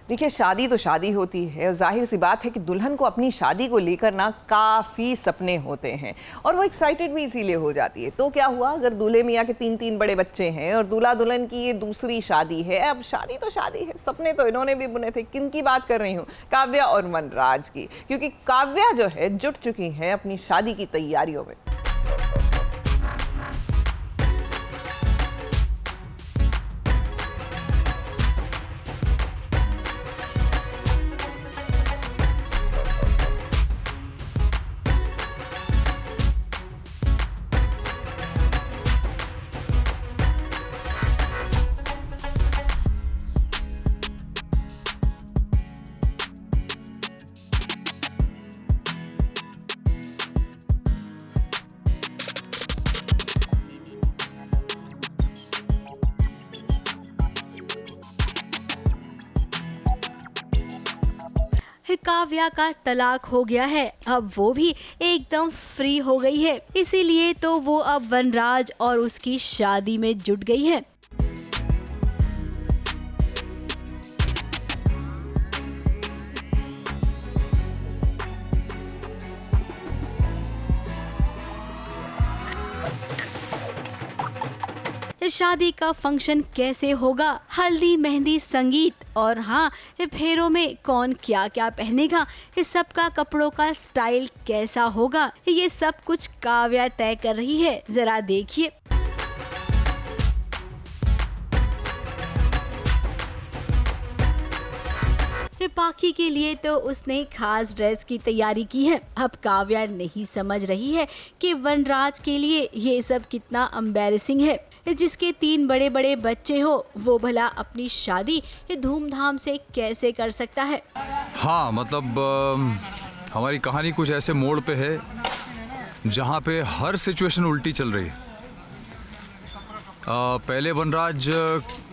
देखिए, शादी तो शादी होती है और जाहिर सी बात है कि दुल्हन को अपनी शादी को लेकर ना काफ़ी सपने होते हैं और वो एक्साइटेड भी इसीलिए हो जाती है। तो क्या हुआ अगर दूल्हे मियाँ के 3-3 बड़े बच्चे हैं और दूल्हा दुल्हन की ये दूसरी शादी है। अब शादी तो शादी है, सपने तो इन्होंने भी बुने थे। किन की बात कर रही हूँ? काव्या और वनराज की, क्योंकि काव्या जो है जुट चुकी है अपनी शादी की तैयारियों में। काव्या का तलाक हो गया है, अब वो भी एकदम फ्री हो गई है। इसीलिए तो वो अब वनराज और उसकी शादी में जुट गई है। शादी का फंक्शन कैसे होगा, हल्दी मेहंदी संगीत और हाँ फेरों में कौन क्या क्या पहनेगा, इस सब का कपड़ों का स्टाइल कैसा होगा, ये सब कुछ काव्या तय कर रही है। जरा देखिए। पाखी के लिए तो उसने खास ड्रेस की तैयारी की है। अब काव्या नहीं समझ रही है कि वनराज के लिए ये सब कितना एम्बैरेसिंग है। जिसके 3 बड़े बड़े बच्चे हो वो भला अपनी शादी धूमधाम से कैसे कर सकता है। हाँ, मतलब हमारी कहानी कुछ ऐसे मोड़ पे है जहाँ पे हर सिचुएशन उल्टी चल रही है। पहले वनराज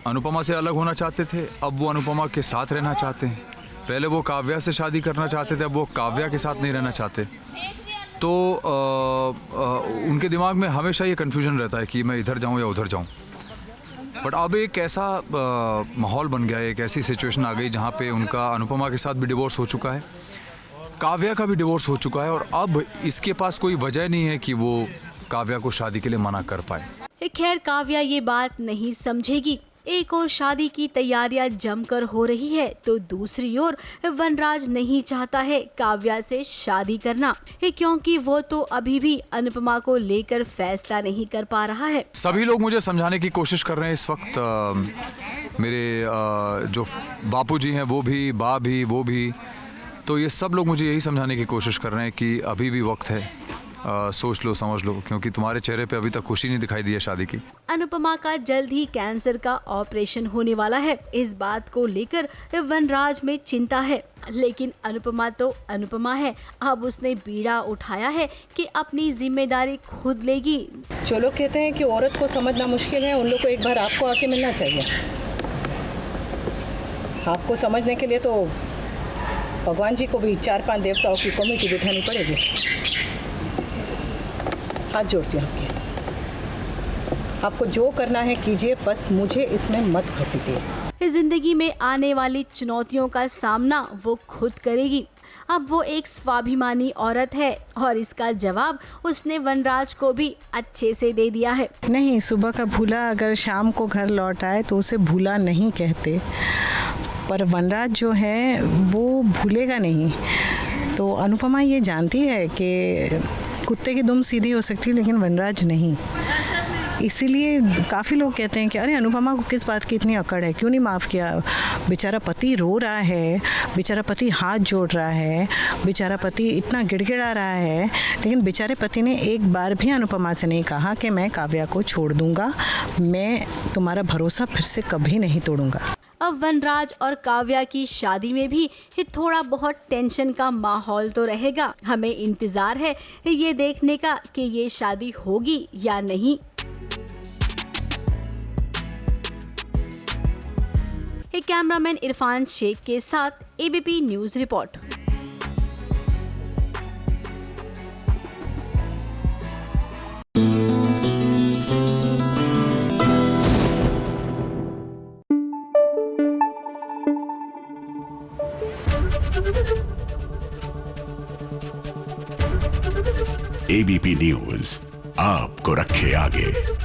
अनुपमा से अलग होना चाहते थे, अब वो अनुपमा के साथ रहना चाहते हैं। पहले वो काव्या से शादी करना चाहते थे, अब वो काव्या के साथ नहीं रहना चाहते। तो उनके दिमाग में हमेशा ये कन्फ्यूजन रहता है कि मैं इधर जाऊं या उधर जाऊं। बट अब एक ऐसा माहौल बन गया है, एक ऐसी सिचुएशन आ गई जहाँ पे उनका अनुपमा के साथ भी डिवोर्स हो चुका है, काव्या का भी डिवोर्स हो चुका है और अब इसके पास कोई वजह नहीं है कि वो काव्या को शादी के लिए मना कर पाए। खैर काव्या ये बात नहीं समझेगी। एक और शादी की तैयारियां जमकर हो रही है तो दूसरी ओर वनराज नहीं चाहता है काव्या से शादी करना, क्योंकि वो तो अभी भी अनुपमा को लेकर फैसला नहीं कर पा रहा है। सभी लोग मुझे समझाने की कोशिश कर रहे हैं इस वक्त। मेरे जो बापूजी हैं वो भी, बा भी, वो भी, तो ये सब लोग मुझे यही समझाने की कोशिश कर रहे हैं कि अभी भी वक्त है, सोच लो समझ लो, क्योंकि तुम्हारे चेहरे पे अभी तक खुशी नहीं दिखाई दी है शादी की। अनुपमा का जल्द ही कैंसर का ऑपरेशन होने वाला है। इस बात को लेकर वनराज में चिंता है, लेकिन अनुपमा तो अनुपमा है। अब उसने बीड़ा उठाया है कि अपनी जिम्मेदारी खुद लेगी। जो लोग कहते हैं कि औरत को समझना मुश्किल है, उन लोग को एक बार आपको आके मिलना चाहिए। आपको समझने के लिए तो भगवान जी को भी 4-5 देवताओं की कमेटी बिठानी पड़ेगी। हाथ जोड़ती हूँ आपको जो करना है कीजिए, बस मुझे इसमें मत घसीटिए। जिंदगी में आने वाली चुनौतियों का सामना वो खुद करेगी। अब वो एक स्वाभिमानी औरत है और इसका जवाब उसने वनराज को भी अच्छे से दे दिया है। नहीं, सुबह का भूला अगर शाम को घर लौट आए तो उसे भूला नहीं कहते, पर वनराज जो है वो भूलेगा नहीं। तो अनुपमा ये जानती है कि कुत्ते की दुम सीधी हो सकती है लेकिन वनराज नहीं। इसीलिए काफ़ी लोग कहते हैं कि अरे अनुपमा को किस बात की इतनी अकड़ है, क्यों नहीं माफ़ किया। बेचारा पति रो रहा है, बेचारा पति हाथ जोड़ रहा है, बेचारा पति इतना गिड़गिड़ा रहा है, लेकिन बेचारे पति ने एक बार भी अनुपमा से नहीं कहा कि मैं काव्या को छोड़ दूंगा, मैं तुम्हारा भरोसा फिर से कभी नहीं तोड़ूंगा। अब वनराज और काव्या की शादी में भी थोड़ा बहुत टेंशन का माहौल तो रहेगा। हमें इंतजार है ये देखने का कि ये शादी होगी या नहीं। कैमरामैन इरफान शेख के साथ ABP news report. ABP news आपको रखे आगे।